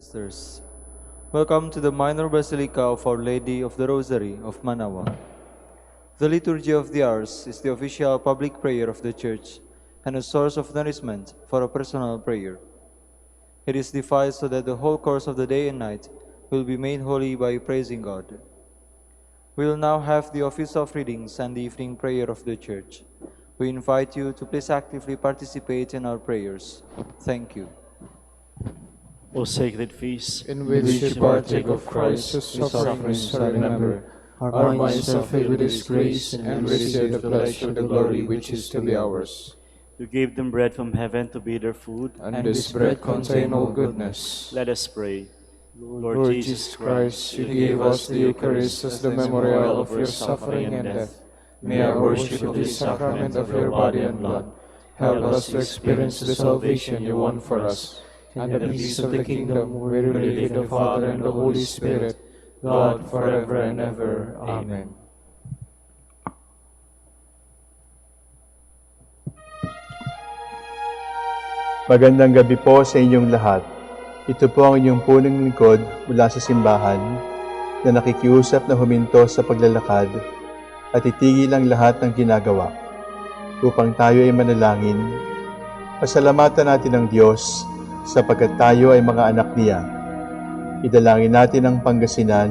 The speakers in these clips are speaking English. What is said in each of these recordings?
Sisters, welcome to the Minor Basilica of Our Lady of the Rosary of Manaoag. The Liturgy of the Hours is the official public prayer of the Church and a source of nourishment for a personal prayer. It is devised so that the whole course of the day and night will be made holy by praising God. We will now have the office of readings and the evening prayer of the Church. We invite you to please actively participate in our prayers. Thank you. O sacred feast, in which we partake of Christ's sufferings, remember our minds are filled with His grace, and receive the pledge of the glory which is to be ours. you gave them bread from heaven to be their food, And this bread contains all goodness. let us pray. Lord Jesus Christ, you gave us the Eucharist as the memorial of your suffering and death. May our worship of this sacrament of your body and blood help us to experience the salvation you won for us, and the peace of the kingdom where you live with the Father and the Holy Spirit, God, forever and ever. Amen. Magandang gabi po sa inyong lahat. Ito po ang inyong punong lingkod mula sa simbahan na nakikiusap na huminto sa paglalakad at itigil ang lahat ng ginagawa upang tayo ay manalangin. Pasalamatan natin ang Diyos sapagkat tayo ay mga anak niya. Idalangin natin ang Pangasinan,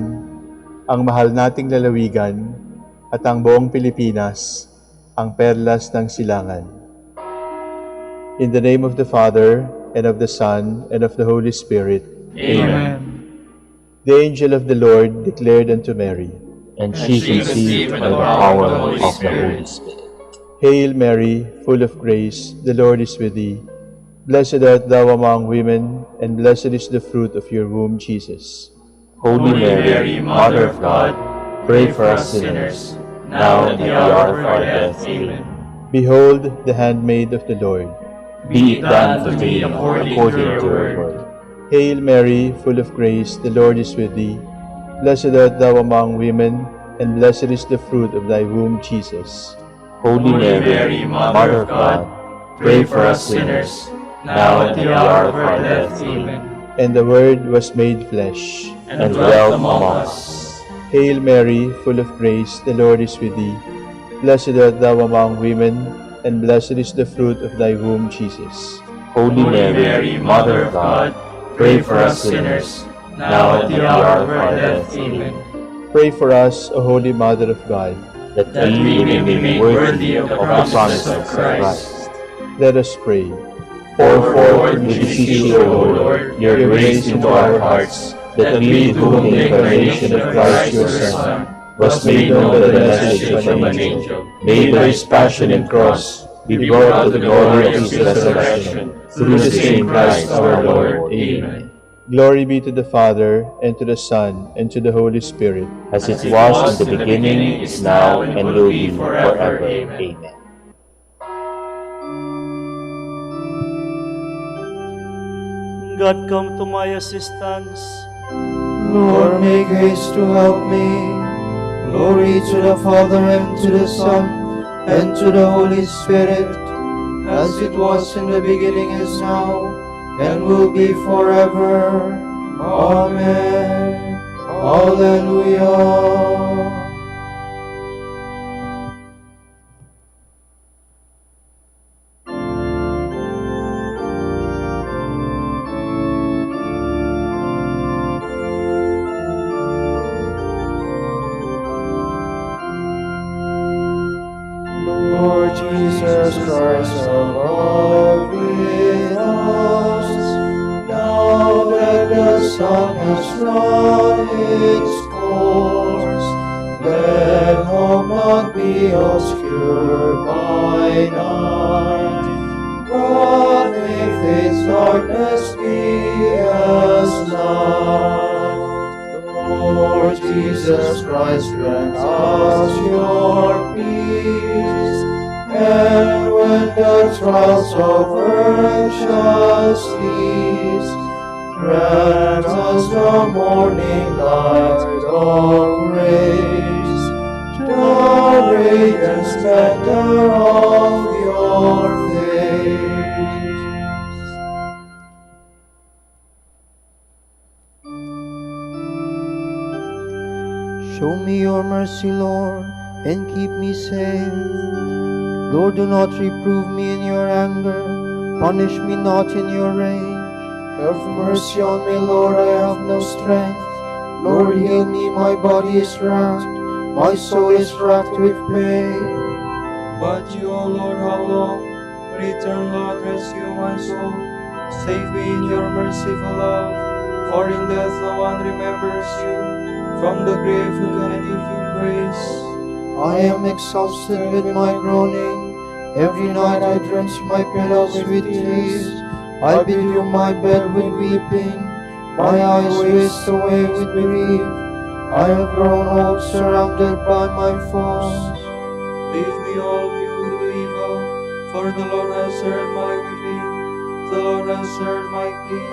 ang mahal nating lalawigan, at ang buong Pilipinas, ang perlas ng silangan. In the name of the Father, and of the Son, and of the Holy Spirit. Amen. The angel of the Lord declared unto Mary, and she conceived by the power of the Holy Spirit. Hail Mary, full of grace, the Lord is with thee. Blessed art thou among women, and blessed is the fruit of your womb, Jesus. Holy Mary, Mother of God, pray for us sinners, now and at the hour of our death. Amen. Behold, the handmaid of the Lord. Be it done to me according to your word. Hail Mary, full of grace, the Lord is with thee. Blessed art thou among women, and blessed is the fruit of thy womb, Jesus. Holy Mary, Mother of God, pray for us sinners, now and at the hour of our death. Amen. And the Word was made flesh, and dwelt among us. Hail Mary, full of grace, the Lord is with thee. Blessed art thou among women, and blessed is the fruit of thy womb, Jesus. Holy Mary, Mother of God, pray for us sinners, now and at the hour of our death. Amen. Pray for us, O Holy Mother of God, that we may be made worthy of the promises of Christ. Let us pray. Pour forth, we beseech you, O Lord, your grace into our hearts, that we, to whom the incarnation of Christ your Son was made known by the message from an angel, may by his passion and cross be brought to the glory of his resurrection, through the same Christ our Lord. Amen. Glory be to the Father, and to the Son, and to the Holy Spirit. As it was in the beginning, is now, and will be forever. Amen. God, come to my assistance. Lord, make haste to help me. Glory to the Father, and to the Son, and to the Holy Spirit, as it was in the beginning, is now, and will be forever. Amen. Hallelujah. Lord Jesus Christ, above with us, now that the sun has run its course, let hope not be obscured by night, but may faith's darkness be as light. Lord Jesus Christ, grant us your peace, and when the trials of earth shall cease, grant us the morning light of grace, the radiant splendor of your face. Show me your mercy, Lord, and keep me safe. Lord, do not reprove me in your anger. Punish me not in your rage. Have mercy on me, Lord, I have no strength. Lord, heal me, my body is racked. My soul is racked with pain. But you, O Lord, how long? Return, Lord, rescue my soul. Save me in your merciful love. For in death no one remembers you. From the grave who can give you praise. I am exhausted with my groaning. Every night I drench my pillows with tears. I bedew my bed with weeping. My eyes waste away with grief. I have grown old, surrounded by my foes. Leave me, all you who do evil, for the Lord has heard my weeping. The Lord has heard my plea.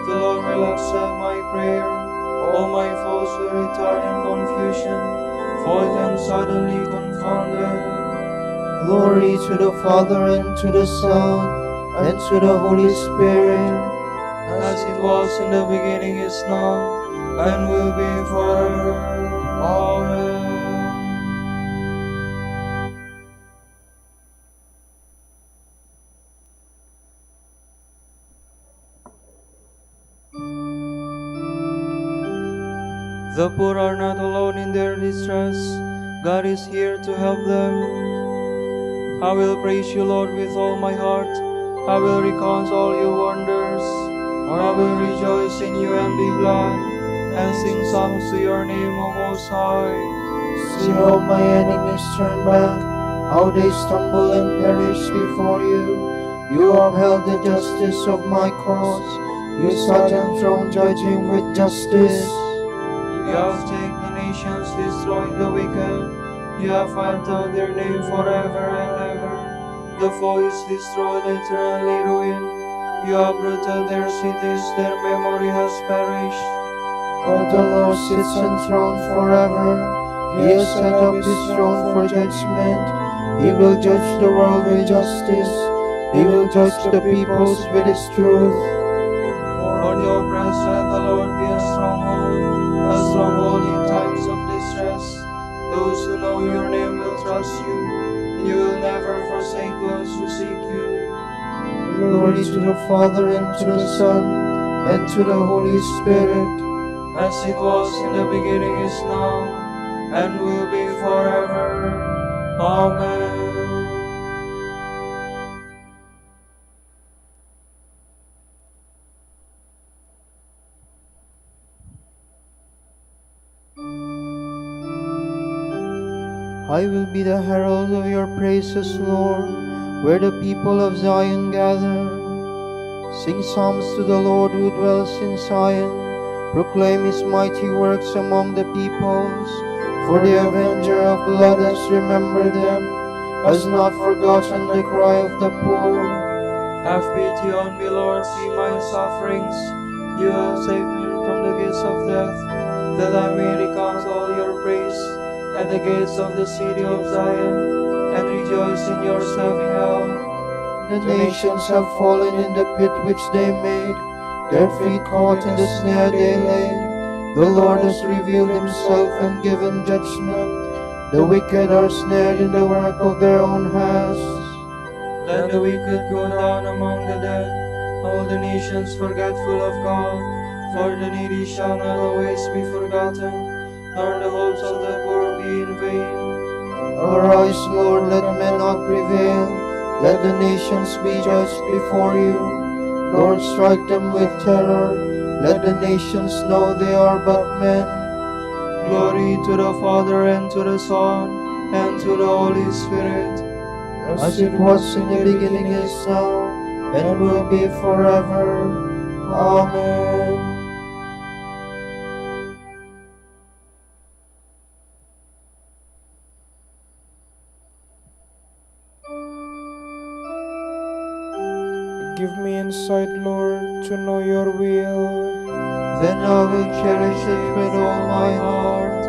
The Lord will accept my prayer. All my foes will retire in confusion, foiled and suddenly confounded. Glory to the Father, and to the Son, and to the Holy Spirit, As it was in the beginning, is now, and will be forever. Amen. The poor are not alone in their distress. God is here to help them. I will praise you, Lord, with all my heart. I will recount all your wonders. I will rejoice in you and be glad, and sing songs to your name, O Most High. see how my enemies turn back, how they stumble and perish before you. You upheld the justice of my cause. You sat enthroned judging with justice. You have taken the nations, destroyed the wicked. You have wiped out their name forever and ever. The foe is destroyed, eternally ruined. You have uprooted their cities, their memory has perished. But the Lord sits enthroned forever. He has set up his throne for judgment. He will judge the world with justice. He will judge the peoples with his truth. For the oppressed, let the Lord be a stronghold in times of distress. Those who know your name will trust you. You will never forsake those who seek you. Glory to the Father, and to the Son, and to the Holy Spirit, As it was in the beginning, is now, and will be forever. Amen. I will be the herald of your praises, Lord, where the people of Zion gather. Sing psalms to the Lord who dwells in Zion. Proclaim his mighty works among the peoples. For the avenger of blood has remembered them, has not forgotten the cry of the poor. Have pity on me, Lord, see my sufferings. You have saved me from the gates of death, that I may recount all your praise at the gates of the city of Zion, and rejoice in your saving help. The nations have fallen in the pit which they made, their feet caught in the snare they laid. The Lord has revealed himself and given judgment. The wicked are snared in the work of their own hands. Let the wicked go down among the dead, all the nations forgetful of God. For the needy shall not always be forgotten, nor the hopes of the poor be in vain. Arise, Lord, let men not prevail. Let the nations be judged before you. Lord, strike them with terror. Let the nations know they are but men. Glory to the Father, and to the Son, and to the Holy Spirit. As it was in the beginning, is now, and will be forever. Amen. Give me insight, Lord, to know your will. Then I will cherish it with all my heart.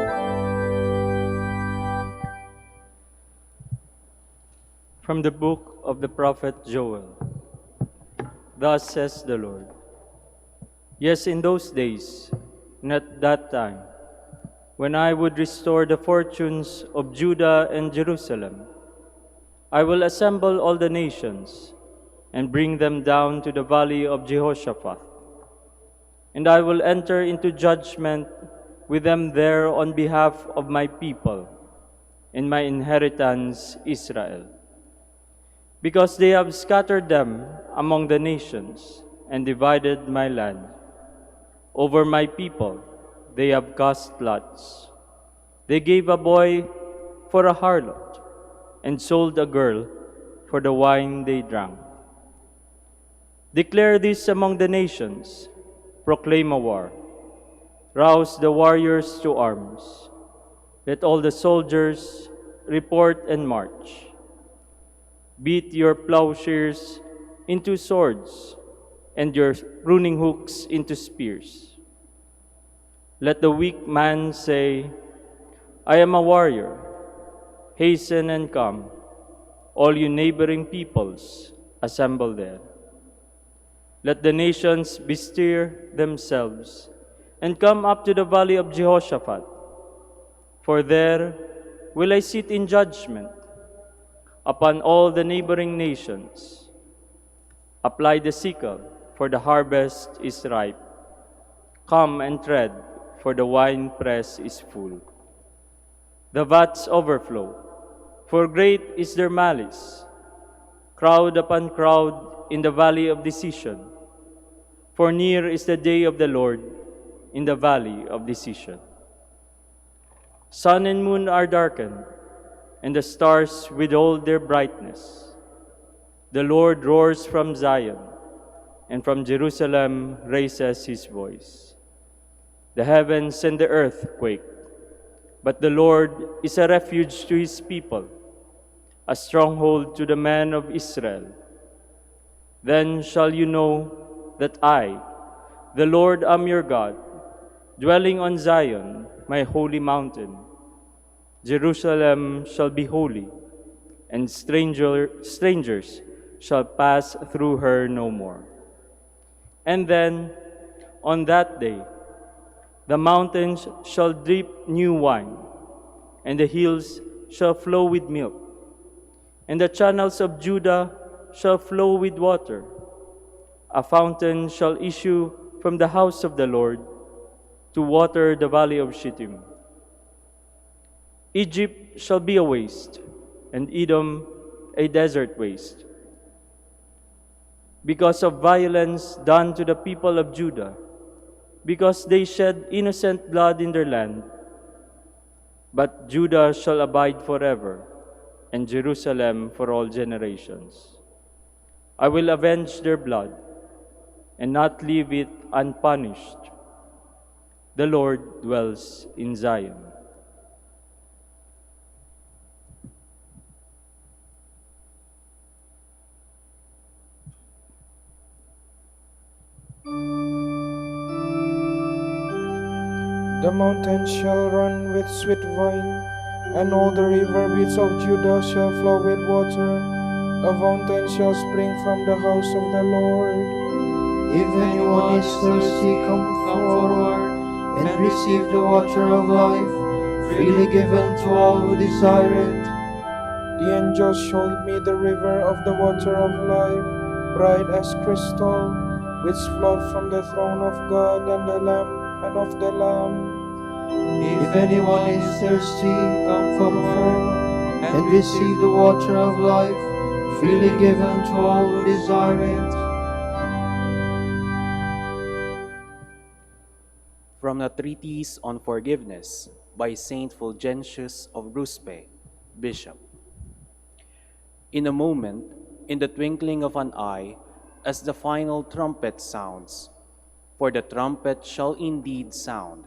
From the book of the prophet Joel. Thus says the Lord, yes, in those days, and at that time, when I would restore the fortunes of Judah and Jerusalem, I will assemble all the nations and bring them down to the valley of Jehoshaphat. And I will enter into judgment with them there on behalf of my people and my inheritance Israel, because they have scattered them among the nations and divided my land. Over my people they have cast lots. They gave a boy for a harlot and sold a girl for the wine they drank. Declare this among the nations, proclaim a war, rouse the warriors to arms. Let all the soldiers report and march. Beat your plowshares into swords and your pruning hooks into spears. Let the weak man say, I am a warrior. Hasten and come. All you neighboring peoples, assemble there. Let the nations bestir themselves and come up to the valley of Jehoshaphat. For there will I sit in judgment upon all the neighboring nations. Apply the sickle, for the harvest is ripe. Come and tread, for the winepress is full. The vats overflow, for great is their malice. Crowd upon crowd in the valley of decision, for near is the day of the Lord in the valley of decision. Sun and moon are darkened, and the stars withhold their brightness. The Lord roars from Zion, and from Jerusalem raises his voice. The heavens and the earth quake, but the Lord is a refuge to his people, a stronghold to the men of Israel. Then shall you know that I, the Lord, am your God, dwelling on Zion, my holy mountain. Jerusalem shall be holy, and strangers shall pass through her no more. And then, on that day, the mountains shall drip new wine, and the hills shall flow with milk, and the channels of Judah shall flow with water. A fountain shall issue from the house of the Lord to water the valley of Shittim. Egypt shall be a waste, and Edom a desert waste, because of violence done to the people of Judah, because they shed innocent blood in their land. But Judah shall abide forever, and Jerusalem for all generations. I will avenge their blood, and not leave it unpunished. The Lord dwells in Zion. The mountains shall run with sweet wine, and all the river beds of Judah shall flow with water. A fountain shall spring from the house of the Lord. If anyone is thirsty, come forward and receive the water of life, freely given to all who desire it. The angel showed me the river of the water of life, bright as crystal, which flowed from the throne of God and of the Lamb. If anyone is thirsty, come forward and receive the water of life, freely given to all who desire it. From the Treatise on Forgiveness by Saint Fulgentius of Ruspe, Bishop. In a moment, in the twinkling of an eye, as the final trumpet sounds, for the trumpet shall indeed sound,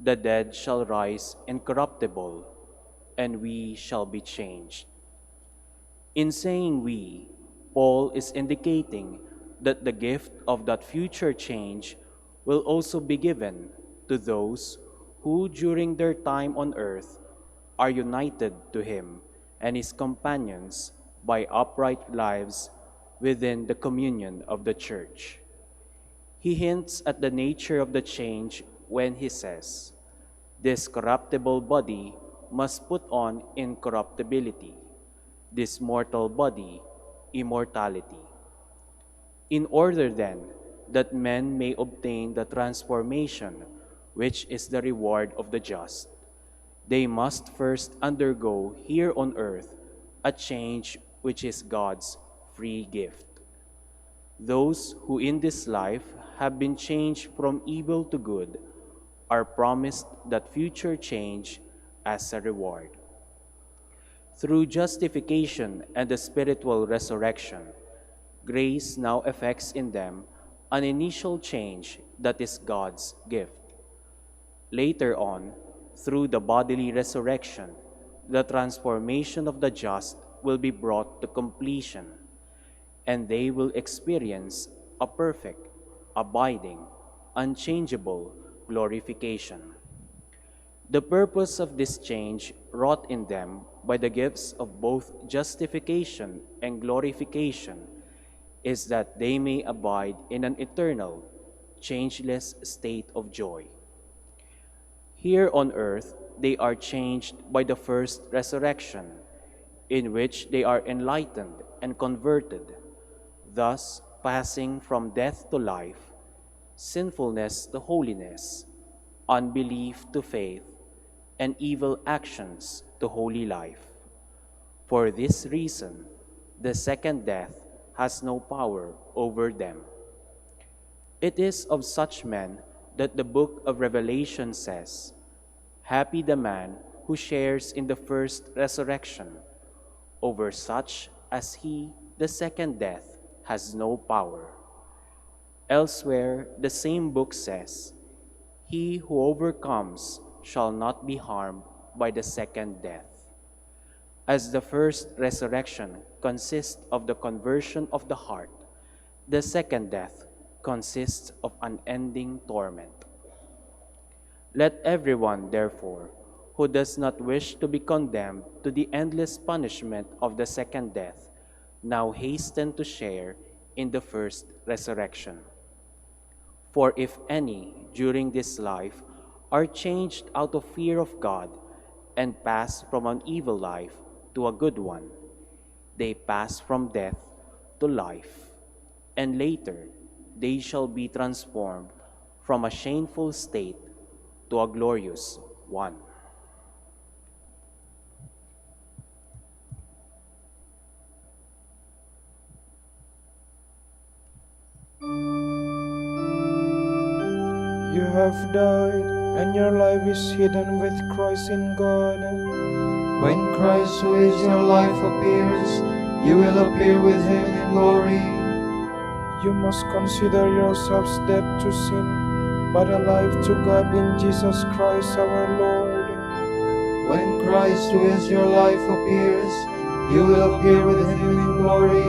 the dead shall rise incorruptible, and we shall be changed. In saying we, Paul is indicating that the gift of that future change will also be given to those who during their time on earth are united to him and his companions by upright lives within the communion of the Church. He hints at the nature of the change when he says, This corruptible body must put on incorruptibility, this mortal body immortality. In order then that men may obtain the transformation which is the reward of the just, they must first undergo here on earth a change which is God's free gift. Those who in this life have been changed from evil to good are promised that future change as a reward. Through justification and the spiritual resurrection, grace now effects in them an initial change that is God's gift. Later on, through the bodily resurrection, the transformation of the just will be brought to completion, and they will experience a perfect, abiding, unchangeable glorification. The purpose of this change wrought in them by the gifts of both justification and glorification is that they may abide in an eternal, changeless state of joy. Here on earth, they are changed by the first resurrection, in which they are enlightened and converted, thus passing from death to life, sinfulness to holiness, unbelief to faith, and evil actions to holy life. For this reason, the second death has no power over them. It is of such men that the book of Revelation says, "Happy the man who shares in the first resurrection. Over such as he, the second death has no power." Elsewhere, the same book says, "He who overcomes shall not be harmed by the second death." As the first resurrection consists of the conversion of the heart, the second death consists of unending torment. Let everyone, therefore, who does not wish to be condemned to the endless punishment of the second death, now hasten to share in the first resurrection. For if any during this life are changed out of fear of God and pass from an evil life to a good one, they pass from death to life, and later they shall be transformed from a shameful state to a glorious one. You have died, and your life is hidden with Christ in God. When Christ, who is your life, appears, you will appear with him in glory. You must consider yourselves dead to sin, but alive to God in Jesus Christ our Lord. When Christ, who is your life, appears, you will appear with him in glory.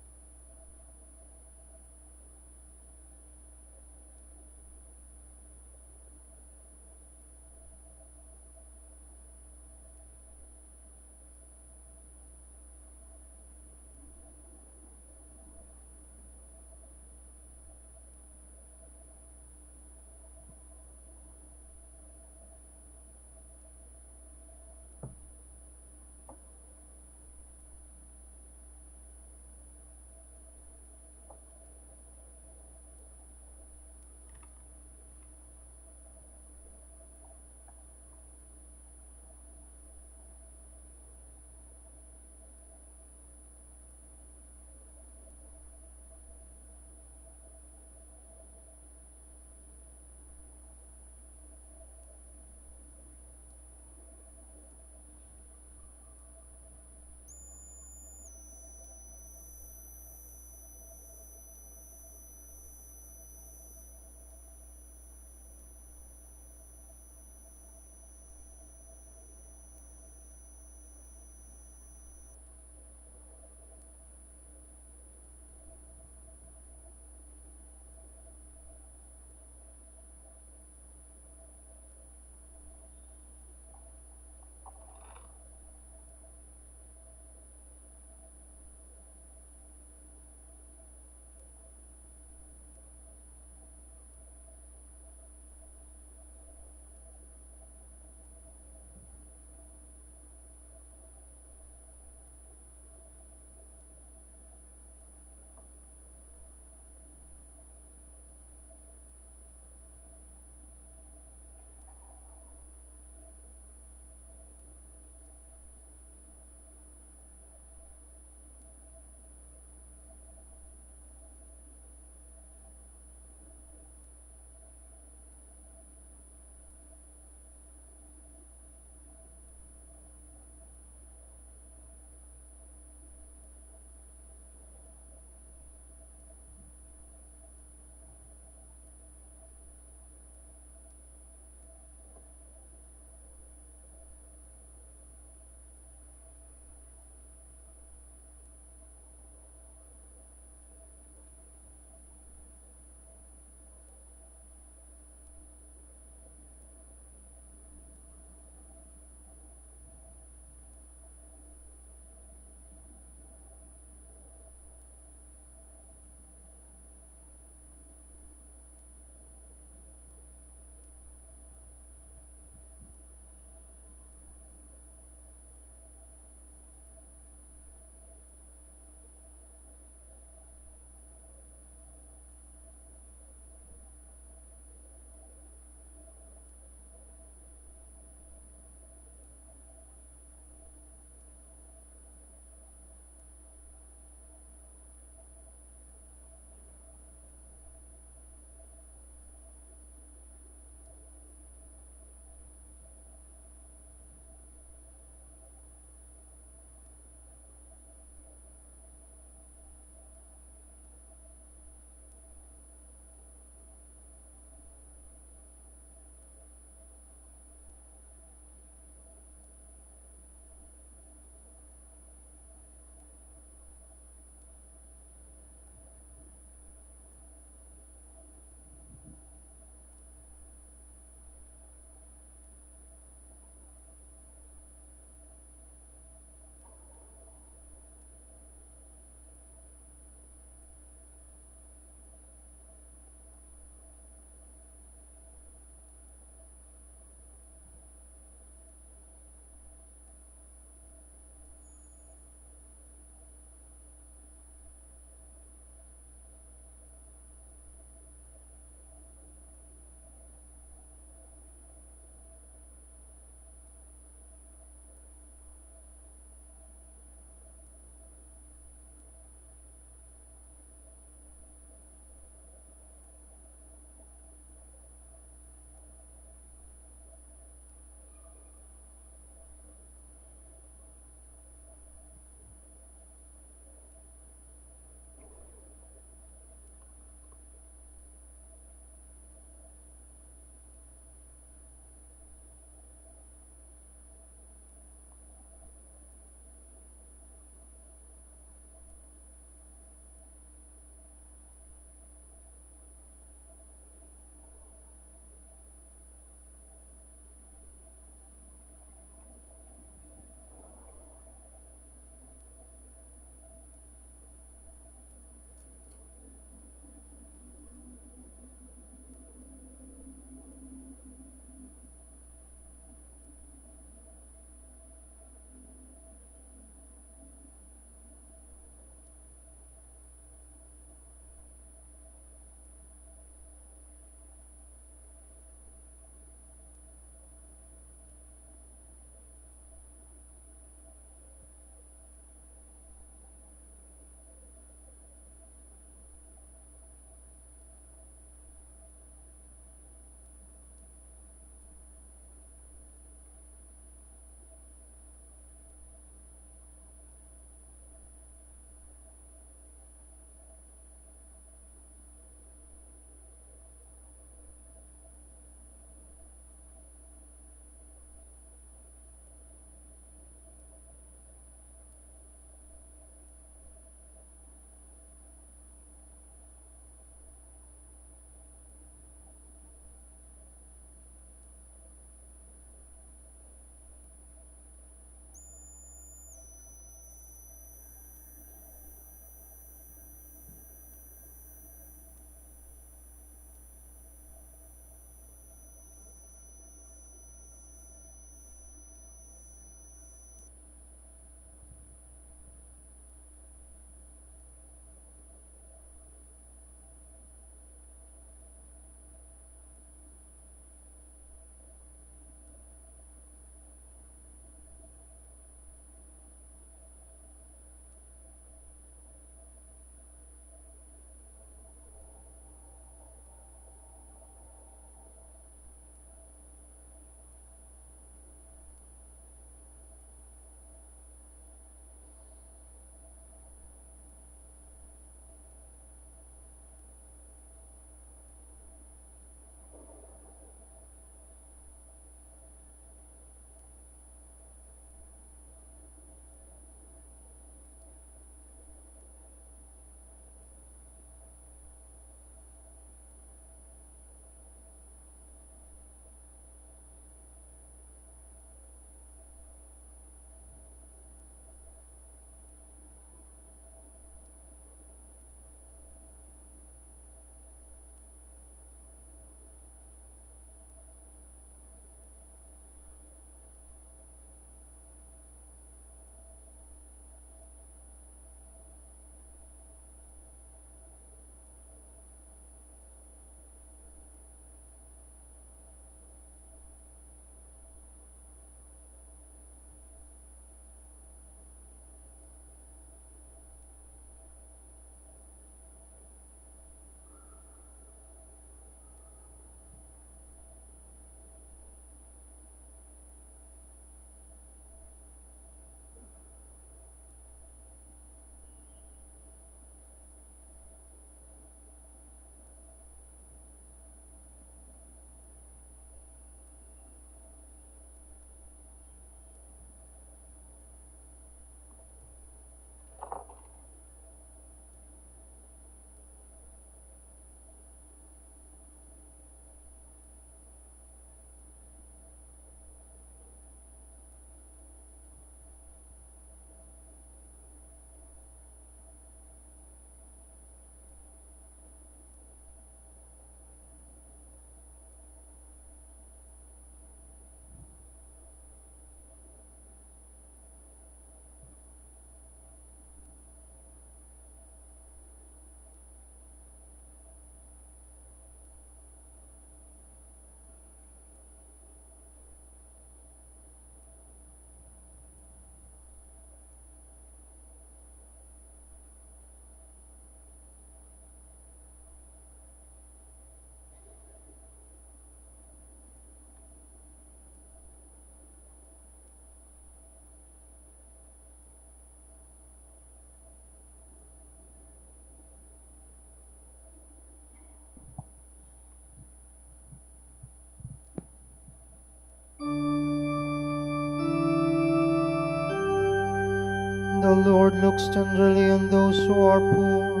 The Lord looks tenderly on those who are poor.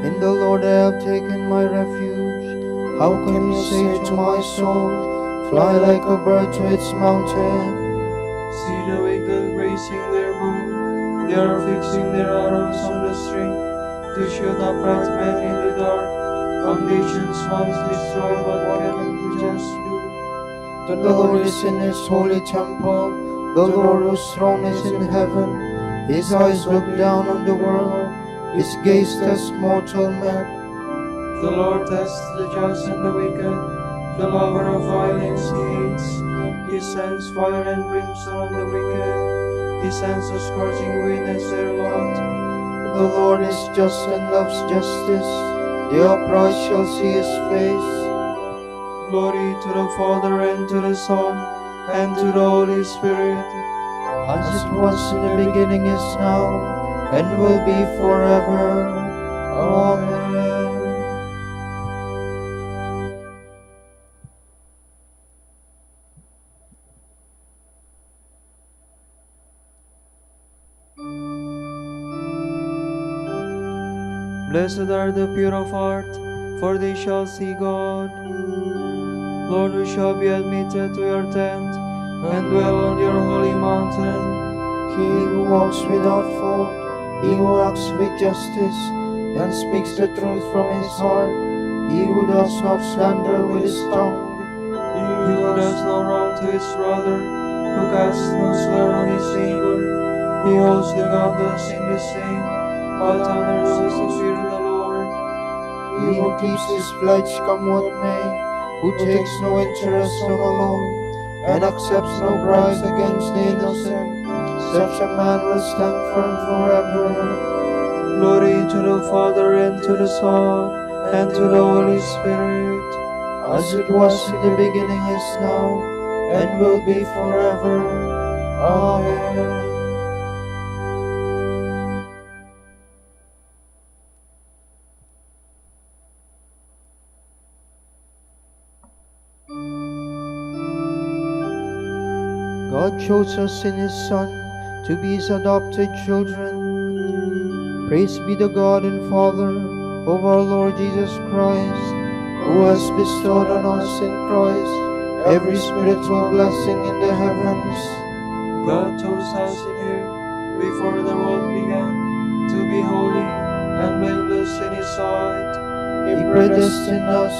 In the Lord I have taken my refuge. How can you say to my soul, fly like a bird to its mountain? See the wicked raising their bow, they are fixing their arrows on the string, to shoot upright men in the dark. Foundations once destroyed, what can the just do? The Lord is in his holy temple, the Lord whose throne is in heaven. His eyes look down on the world, his gaze tests mortal men. The Lord tests the just and the wicked, the lover of violence he hates. He sends fire and brimstone on the wicked, he sends a scorching wind as their lot. The Lord is just and loves justice, the upright shall see his face. Glory to the Father, and to the Son, and to the Holy Spirit, As it was in the beginning, is now, and will be forever. Amen. Blessed are the pure of heart, for they shall see God. Lord, we shall be admitted to your tent, and dwell on your holy mountain. He who walks without fault, he who acts with justice, and speaks the truth from his heart, he who does not slander with his tongue, He who does no wrong to his brother, who casts no slur on his neighbor, he holds the godless in the same, but honors those who fear the Lord. he who keeps his pledge come what may, who takes no interest on a loan, and accepts no bribes against the innocent, such a man will stand firm forever. Glory to the Father, and to the Son, and to the Holy Spirit, As it was in the beginning, is now, and will be forever. Amen. God chose us in his Son to be his adopted children. Praise be the God and Father of our Lord Jesus Christ, who has bestowed on us in Christ every spiritual blessing in the heavens. God chose us in him before the world began to be holy and blameless in his sight. He predestined us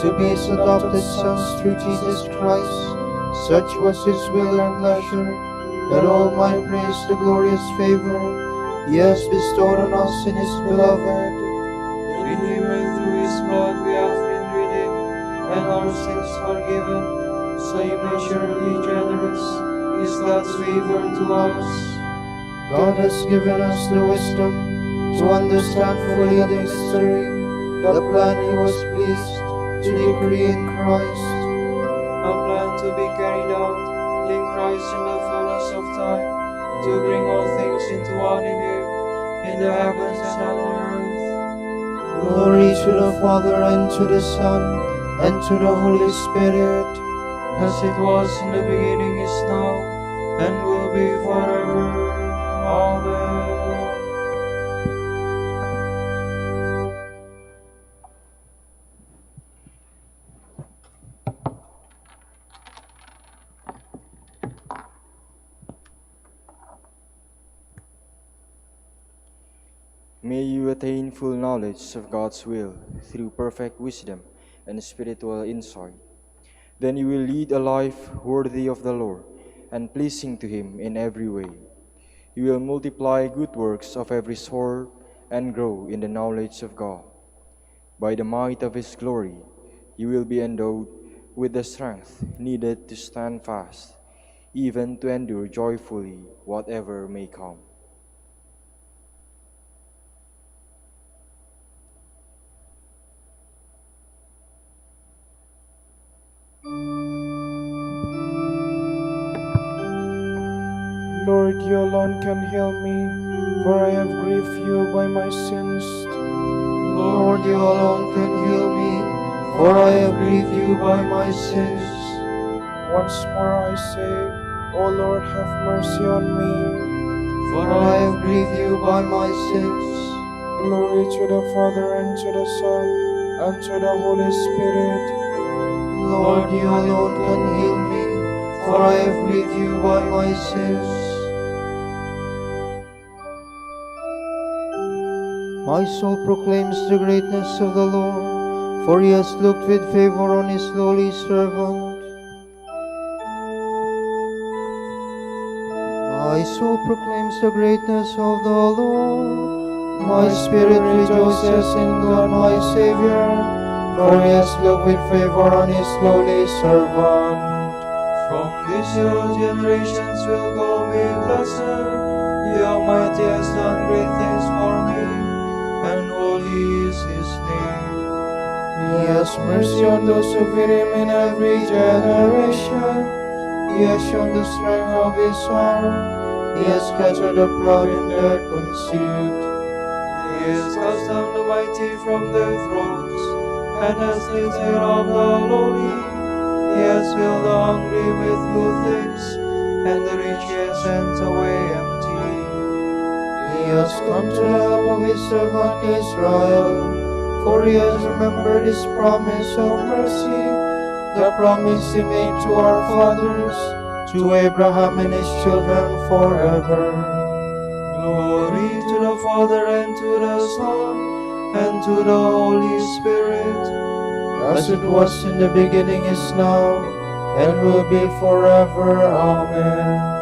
to be his adopted sons through Jesus Christ. Such was his will and pleasure, that all might praise the glorious favor he has bestowed on us in his beloved. In him and through his blood we have been redeemed, and our sins forgiven. So immeasurably generous is God's favor to us. God has given us the wisdom to understand fully the mystery, the plan he was pleased to decree in Christ. A plan to be carried out in Christ in the fullness of time, to bring all things into one in him, in the heavens and on earth. Glory to the Father, and to the Son, and to the Holy Spirit, As it was in the beginning, is now, and will be forever. Amen. May you attain full knowledge of God's will through perfect wisdom and spiritual insight. Then you will lead a life worthy of the Lord and pleasing to him in every way. You will multiply good works of every sort and grow in the knowledge of God. By the might of his glory, you will be endowed with the strength needed to stand fast, even to endure joyfully whatever may come. Lord, you alone can heal me, for I have grieved you by my sins. Lord, you alone can heal me, for I have grieved you by my sins. Once more I say, O Lord, have mercy on me. for I have grieved you by my sins. Glory to the Father, and to the Son, and to the Holy Spirit. Lord, you alone can heal me, for I have grieved you by my sins. My soul proclaims the greatness of the Lord, for he has looked with favor on his lowly servant. My soul proclaims the greatness of the Lord. My spirit rejoices in God my Savior, for he has looked with favor on his lowly servant. From this your generations will call me blessed. The Almighty has done great things for me, and holy is his name. He has mercy on those who fear him in every generation. He has shown the strength of his arm. He has scattered the proud in their conceit. He has cast down the mighty from their thrones, and has lifted up the lowly. He has filled the hungry with good things, and the rich he has sent away empty. He has come to the help of his servant Israel, for he has remembered his promise of mercy, the promise he made to our fathers, to Abraham and his children forever. Glory to the Father, and to the Son, and to the Holy Spirit, As it was in the beginning, is now, and will be forever. Amen.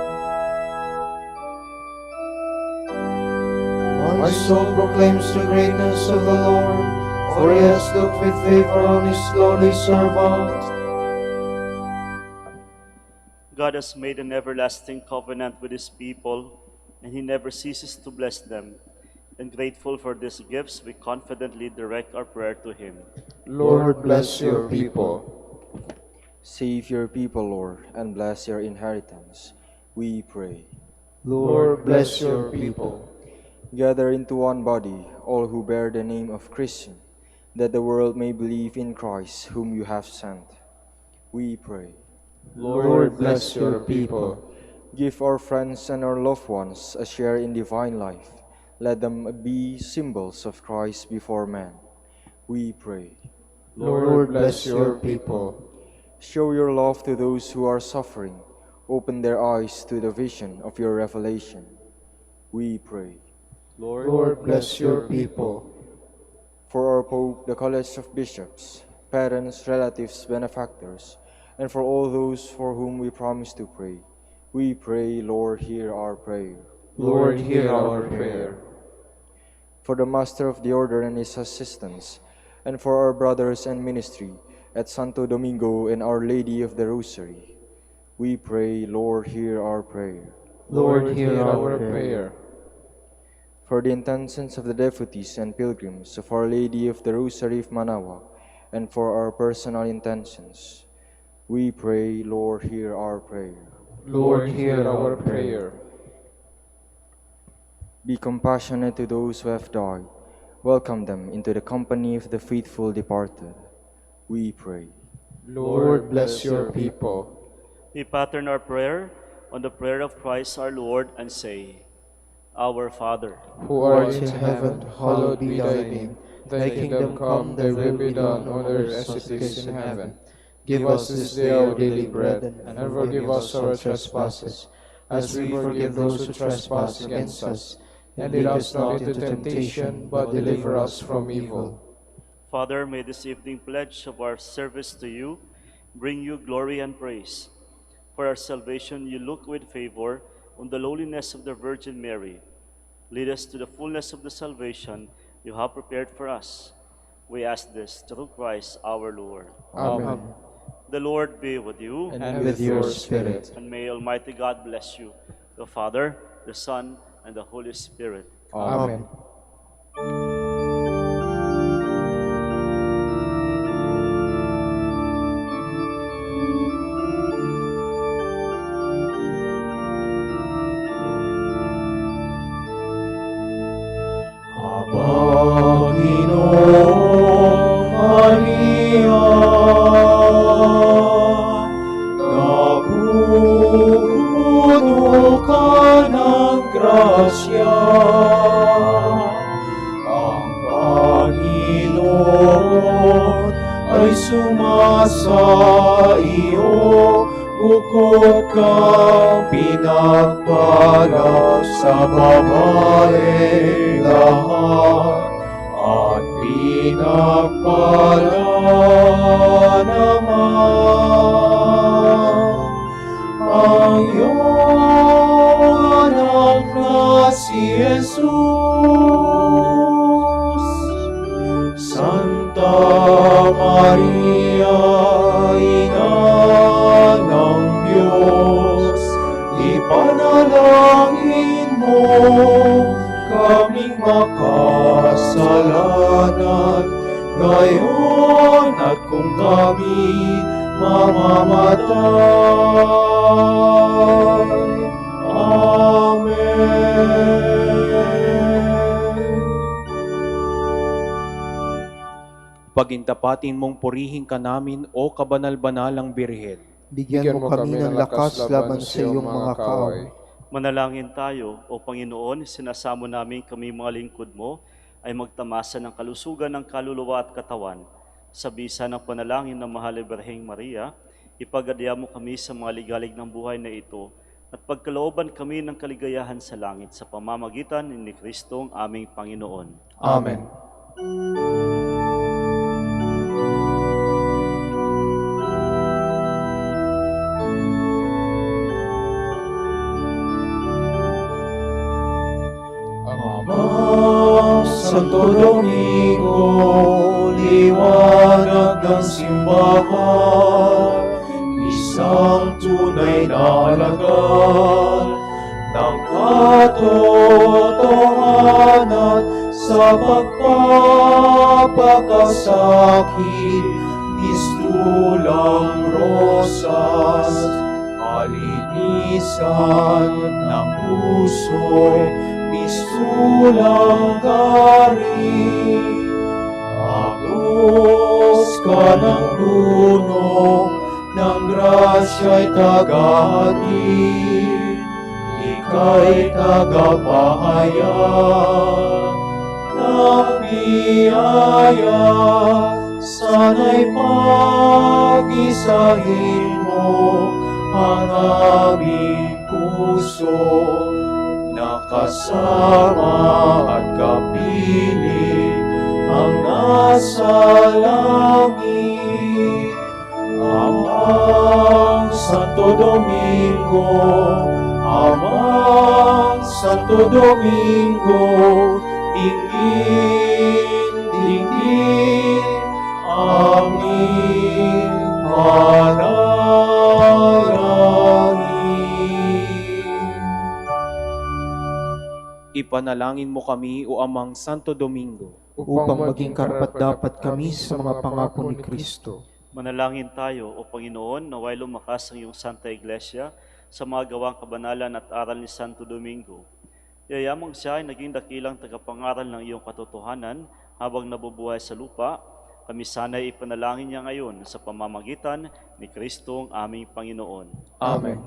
My soul proclaims the greatness of the Lord, for he has looked with favor on his lowly servant. God has made an everlasting covenant with his people, and he never ceases to bless them. And grateful for these gifts, we confidently direct our prayer to him. Lord, bless your people. Save your people, Lord, and bless your inheritance, we pray. Lord, bless your people. Gather into one body all who bear the name of Christian, that the world may believe in Christ whom you have sent. We pray. Lord, bless your people. Give our friends and our loved ones a share in divine life. Let them be symbols of Christ before men. We pray. Lord, bless your people. Show your love to those who are suffering. Open their eyes to the vision of your revelation. We pray. Lord, bless your people. For our Pope, the College of Bishops, parents, relatives, benefactors, and for all those for whom we promise to pray, we pray, Lord, hear our prayer. Lord, hear our prayer. For the Master of the Order and his assistants, and for our brothers and ministry at Santo Domingo and Our Lady of the Rosary, we pray, Lord, hear our prayer. Lord, hear our prayer. For the intentions of the devotees and pilgrims of Our Lady of the Rosary of Manaoag, and for our personal intentions, we pray, Lord, hear our prayer. Lord, hear our prayer. Be compassionate to those who have died. Welcome them into the company of the faithful departed. We pray. Lord, bless your people. We pattern our prayer on the prayer of Christ our Lord and say, Our Father, Who art in heaven, hallowed be thy name. Thy kingdom come, thy will be done on earth as it is in heaven. Give us this day our daily bread, and forgive us our trespasses, as we forgive those who trespass against us. And lead us not into temptation, but deliver us from evil. Father, may this evening pledge of our service to you bring you glory and praise. For our salvation, you look with favor on the lowliness of the Virgin Mary. Lead us to the fullness of the salvation you have prepared for us. We ask this through Christ our Lord. Amen. The Lord be with you. And with your spirit. And may Almighty God bless you, the Father, the Son, and the Holy Spirit. Amen. Panginoong Maria, napupuno ka ng grasya. iyo, bukod kang pinagpala sa babae lahat, at pinagpala naman ang iyong anak na si Jesus. Santa Maria, Ina ng Diyos, ipanalangin mo kaming makasalanan, ngayon at kung kami mamamatay. Amen. Pagintapatin mong purihin ka namin, O kabanal-banalang Birhen. Bigyan mo kami ng lakas laban sa iyong mga kaaway. Manalangin tayo, O Panginoon, sinasamo namin kami mga lingkod mo ay magtamasa ng kalusugan ng kaluluwa at katawan. Sa bisa ng panalangin ng Mahal na Birheng Maria, ipagadya mo kami sa mga ligalig ng buhay na ito at pagkalooban kami ng kaligayahan sa langit sa pamamagitan ni Kristong aming Panginoon. Amen. Amang Santo Domingo, liwanag ng simbahan, isang tunay na alagad ng katotohanan sa pagpapakasakit, mistulang rosas, kalinisan ng puso, mistulang garing. Agos ka ng dunong ng grasya'y tagahatid, ika'y tagapahaya ng biyaya, sana'y pag-isahin mo ang aming puso, nakasama at kapiling ang nasa langit. Amang Santo Domingo, Amang Santo Domingo, dinggin aming panalangin. Ipanalangin mo kami, O Amang Santo Domingo, Upang maging karapat-dapat kami sa mga pangako ni Kristo. Manalangin tayo, O Panginoon, naway lumakas ang iyong Santa Iglesia sa mga gawang kabanalan at aral ni Santo Domingo. Yayamang siya ay naging dakilang tagapangaral ng iyong katotohanan habang nabubuhay sa lupa. Kami sana'y ipanalangin niya ngayon sa pamamagitan ni Kristong aming Panginoon. Amen.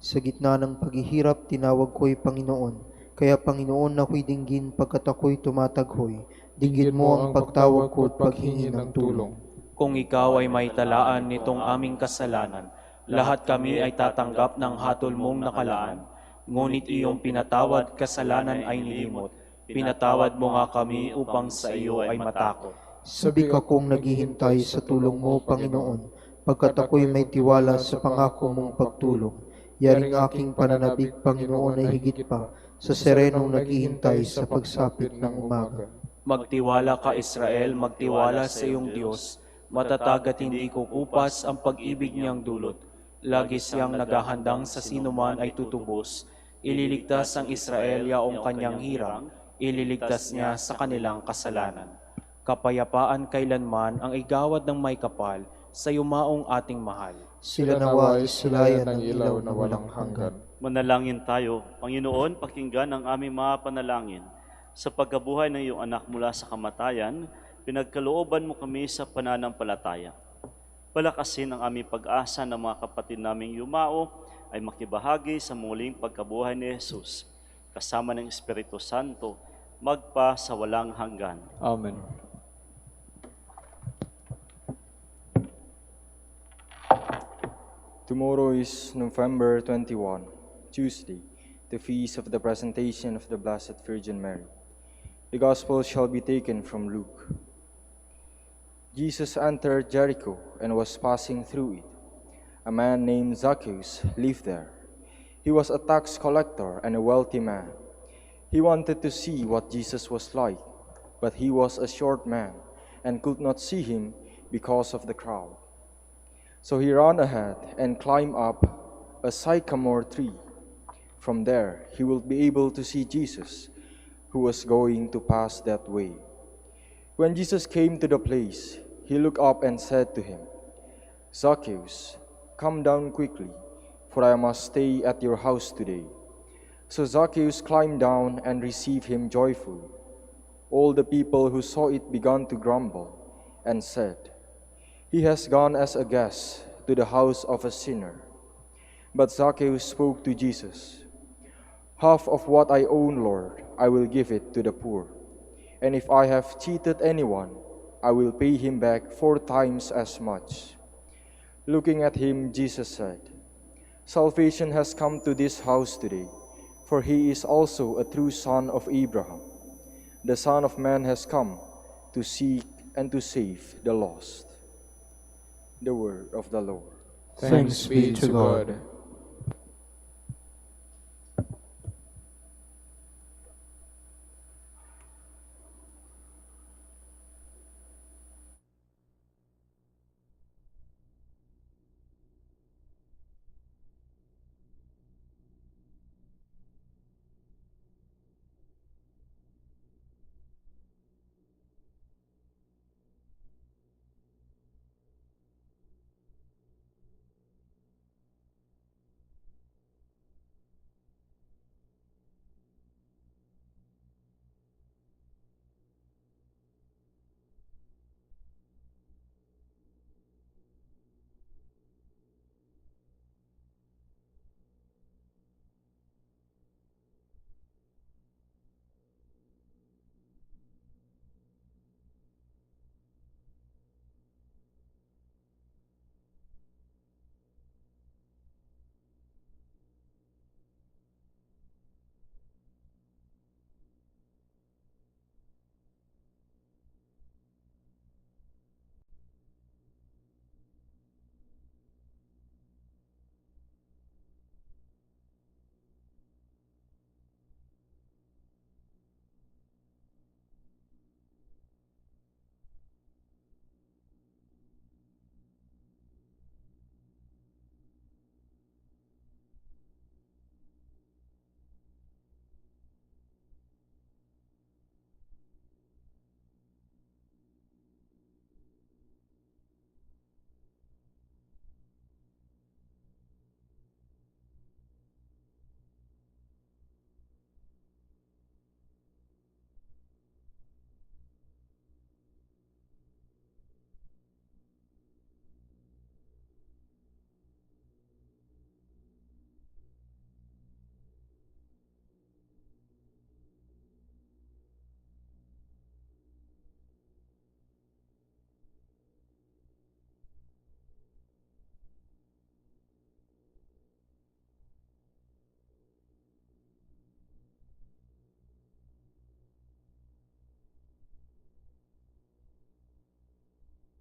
Sa gitna ng paghihirap, tinawag ko'y Panginoon. Kaya Panginoon, ako'y dinggin pagkat ako'y tumataghoy. Dinggin mo ang pagtawag ko at paghingi ng tulong. kung ikaw ay may talaan nitong aming kasalanan, lahat kami ay tatanggap ng hatol mong nakalaan. Ngunit iyong pinatawad kasalanan ay nilimot. Pinatawad mo nga kami upang sa iyo ay matakot. Sabik akong naghihintay sa tulong mo, Panginoon, pagkat ako'y may tiwala sa pangako mong pagtulong. Yaring aking pananabik, Panginoon, ay higit pa sa serenong naghihintay sa pagsapit ng umaga. Magtiwala ka, Israel, magtiwala sa iyong Diyos. Matatag at hindi kukupas ang pag-ibig niyang dulot. Lagi siyang naghahandang sa sinuman ay tutubos. Ililigtas ang Israel yaong kanyang hirang, ililigtas niya sa kanilang kasalanan. Kapayapaan kailanman ang igawad ng may kapal sa yumaong ating mahal. Sila nawa ay silayan ng ilaw na walang hanggan. Manalangin tayo. Panginoon, pakinggan ang aming mga panalangin. Sa pagkabuhay ng iyong anak mula sa kamatayan, pinagkalooban mo kami sa pananampalataya. Palakasin ang aming pag-asa ng mga kapatid naming yumao ay makibahagi sa muling pagkabuhay ni Jesus, kasama ng Espiritu Santo, magpa sa walang hanggan. Amen. Tomorrow is November 21, Tuesday, the feast of the presentation of the Blessed Virgin Mary. The Gospel shall be taken from Luke. Jesus entered Jericho and was passing through it. A man named Zacchaeus lived there. He was a tax collector and a wealthy man. He wanted to see what Jesus was like, but he was a short man and could not see him because of the crowd. So he ran ahead and climbed up a sycamore tree. From there, he would be able to see Jesus, who was going to pass that way. When Jesus came to the place, he looked up and said to him, "Zacchaeus, come down quickly, for I must stay at your house today." So Zacchaeus climbed down and received him joyfully. All the people who saw it began to grumble and said, "He has gone as a guest to the house of a sinner." But Zacchaeus spoke to Jesus, "Half of what I own, Lord, I will give it to the poor. And if I have cheated anyone, I will pay him back 4 times as much." Looking at him, Jesus said, "Salvation has come to this house today, for he is also a true son of Abraham. The Son of Man has come to seek and to save the lost." The word of the Lord. Thanks be to God.